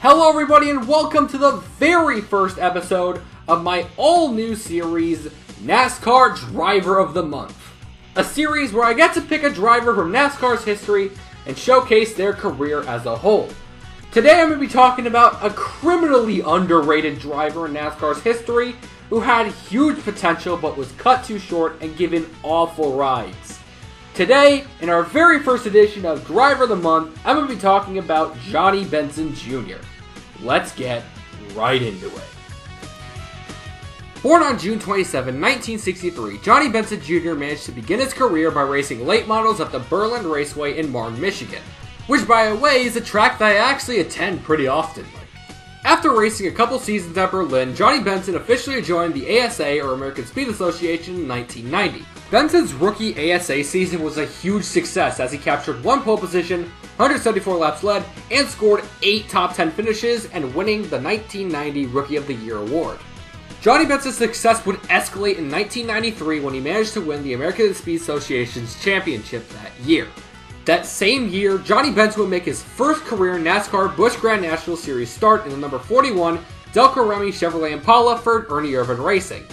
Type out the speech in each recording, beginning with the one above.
Hello everybody and welcome to the very first episode of my all-new series, NASCAR Driver of the Month. A series where I get to pick a driver from NASCAR's history and showcase their career as a whole. Today I'm going to be talking about a criminally underrated driver in NASCAR's history who had huge potential but was cut too short and given awful rides. Today, in our very first edition of Driver of the Month, I'm going to be talking about Johnny Benson Jr. Let's get right into it. Born on June 27, 1963, Johnny Benson Jr. managed to begin his career by racing late models at the Berlin Raceway in Martin, Michigan, which by the way is a track that I actually attend pretty often. After racing a couple seasons at Berlin, Johnny Benson officially joined the ASA, or American Speed Association, in 1990. Benson's rookie ASA season was a huge success as he captured 1 pole position, 174 laps led, and scored 8 top 10 finishes and winning the 1990 Rookie of the Year award. Johnny Benson's success would escalate in 1993 when he managed to win the American Speed Association's championship that year. That same year, Johnny Benson would make his first career NASCAR Busch Grand National Series start in the number 41 Delco Remy Chevrolet Impala for Ernie Irvan Racing.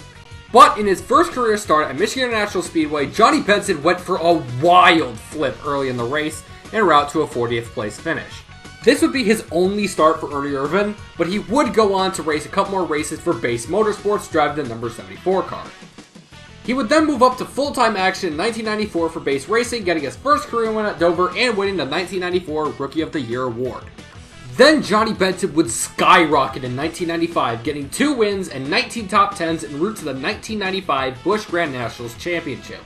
But in his first career start at Michigan International Speedway, Johnny Benson went for a wild flip early in the race en route to a 40th place finish. This would be his only start for Ernie Irvan, but he would go on to race a couple more races for Base Motorsports, driving the number 74 car. He would then move up to full-time action in 1994 for Base Racing, getting his first career win at Dover and winning the 1994 Rookie of the Year award. Then Johnny Benson would skyrocket in 1995, getting 2 wins and 19 top 10s en route to the 1995 Busch Grand Nationals Championship.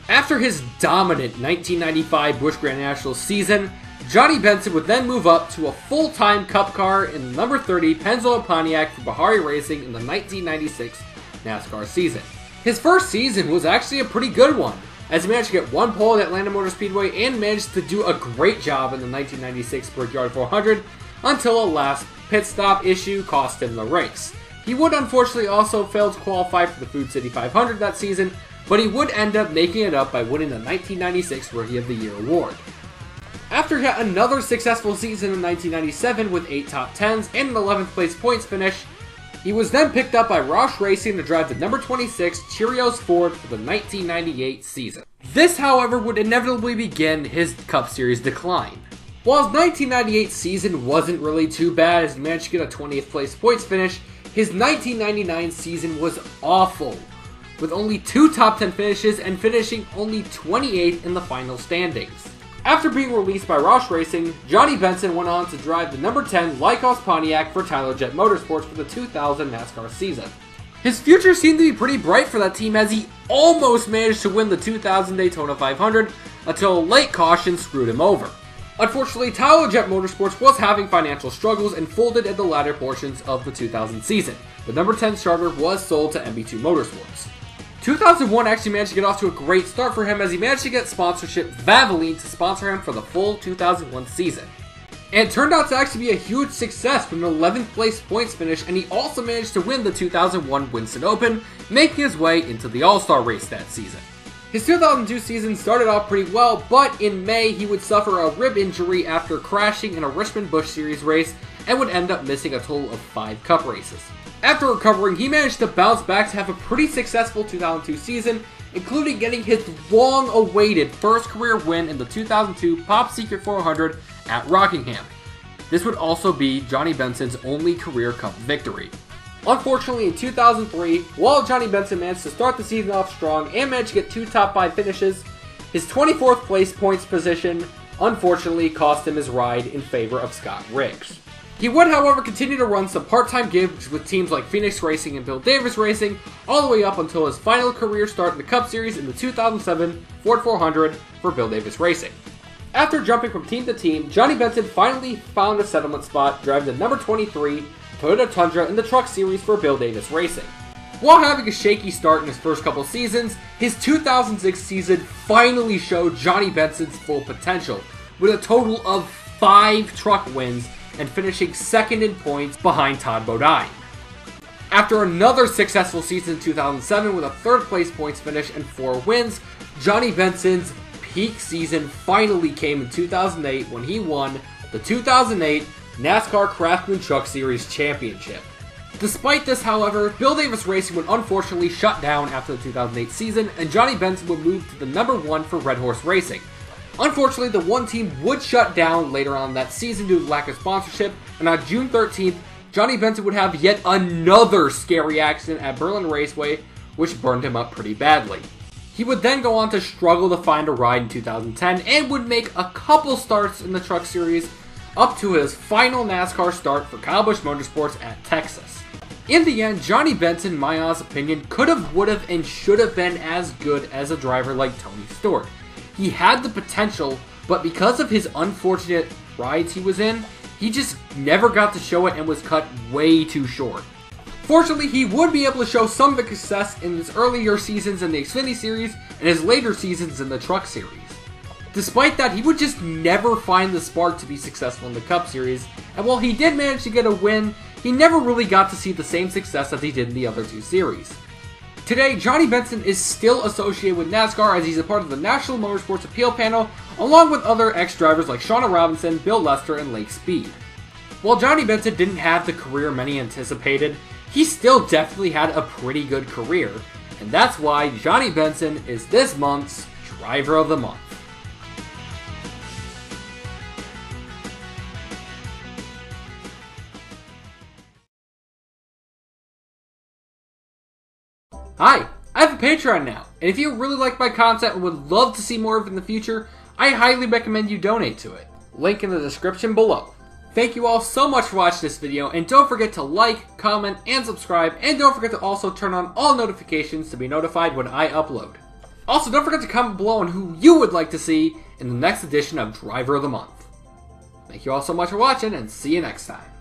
After his dominant 1995 Busch Grand Nationals season, Johnny Benson would then move up to a full-time Cup car in the number 30 Pennzoil Pontiac for Bahari Racing in the 1996 NASCAR season. His first season was actually a pretty good one, as he managed to get 1 pole at Atlanta Motor Speedway and managed to do a great job in the 1996 Brickyard 400 until a last pit stop issue cost him the race. He would unfortunately also fail to qualify for the Food City 500 that season, but he would end up making it up by winning the 1996 Rookie of the Year award. After yet another successful season in 1997 with 8 top 10s and an 11th place points finish, he was then picked up by Roush Racing to drive the number 26 Cheerios Ford for the 1998 season. This, however, would inevitably begin his Cup Series decline. While his 1998 season wasn't really too bad as he managed to get a 20th place points finish, his 1999 season was awful, with only 2 top 10 finishes and finishing only 28th in the final standings. After being released by Roush Racing, Johnny Benson went on to drive the number 10 Lycos Pontiac for Tyler Jet Motorsports for the 2000 NASCAR season. His future seemed to be pretty bright for that team as he almost managed to win the 2000 Daytona 500 until a late caution screwed him over. Unfortunately, Tyler Jet Motorsports was having financial struggles and folded at the latter portions of the 2000 season. The number 10 starter was sold to MB2 Motorsports. 2001 actually managed to get off to a great start for him as he managed to get sponsorship Valvoline to sponsor him for the full 2001 season. And it turned out to actually be a huge success with an 11th place points finish, and he also managed to win the 2001 Winston Open, making his way into the All-Star race that season. His 2002 season started off pretty well, but in May he would suffer a rib injury after crashing in a Richmond Busch Series race and would end up missing a total of 5 Cup races. After recovering, he managed to bounce back to have a pretty successful 2002 season, including getting his long-awaited first career win in the 2002 Pop Secret 400 at Rockingham. This would also be Johnny Benson's only career Cup victory. Unfortunately, in 2003, while Johnny Benson managed to start the season off strong and managed to get 2 top 5 finishes, his 24th place points position unfortunately cost him his ride in favor of Scott Riggs. He would, however, continue to run some part-time gigs with teams like Phoenix Racing and Bill Davis Racing, all the way up until his final career start in the Cup Series in the 2007 Ford 400 for Bill Davis Racing. After jumping from team to team, Johnny Benson finally found a settlement spot driving the number 23 Toyota Tundra in the Truck Series for Bill Davis Racing. While having a shaky start in his first couple seasons, his 2006 season finally showed Johnny Benson's full potential, with a total of 5 truck wins and finishing second in points behind Todd Bodine. After another successful season in 2007 with a 3rd place points finish and 4 wins, Johnny Benson's peak season finally came in 2008 when he won the 2008 NASCAR Craftsman Truck Series Championship. Despite this, however, Bill Davis Racing would unfortunately shut down after the 2008 season, and Johnny Benson would move to the number 1 for Red Horse Racing. Unfortunately, the one team would shut down later on that season due to lack of sponsorship, and on June 13th, Johnny Benson would have yet another scary accident at Berlin Raceway, which burned him up pretty badly. He would then go on to struggle to find a ride in 2010, and would make a couple starts in the Truck Series, up to his final NASCAR start for Kyle Busch Motorsports at Texas. In the end, Johnny Benson, in my honest opinion, could have, would have, and should have been as good as a driver like Tony Stewart. He had the potential, but because of his unfortunate rides he was in, he just never got to show it and was cut way too short. Fortunately, he would be able to show some success in his earlier seasons in the Xfinity Series and his later seasons in the Truck Series. Despite that, he would just never find the spark to be successful in the Cup Series, and while he did manage to get a win, he never really got to see the same success as he did in the other two series. Today, Johnny Benson is still associated with NASCAR as he's a part of the National Motorsports Appeal Panel, along with other ex-drivers like Shauna Robinson, Bill Lester, and Lake Speed. While Johnny Benson didn't have the career many anticipated, he still definitely had a pretty good career, and that's why Johnny Benson is this month's Driver of the Month. Hi, I have a Patreon now, and if you really like my content and would love to see more of it in the future, I highly recommend you donate to it. Link in the description below. Thank you all so much for watching this video, and don't forget to like, comment, and subscribe, and don't forget to also turn on all notifications to be notified when I upload. Also, don't forget to comment below on who you would like to see in the next edition of Driver of the Month. Thank you all so much for watching, and see you next time.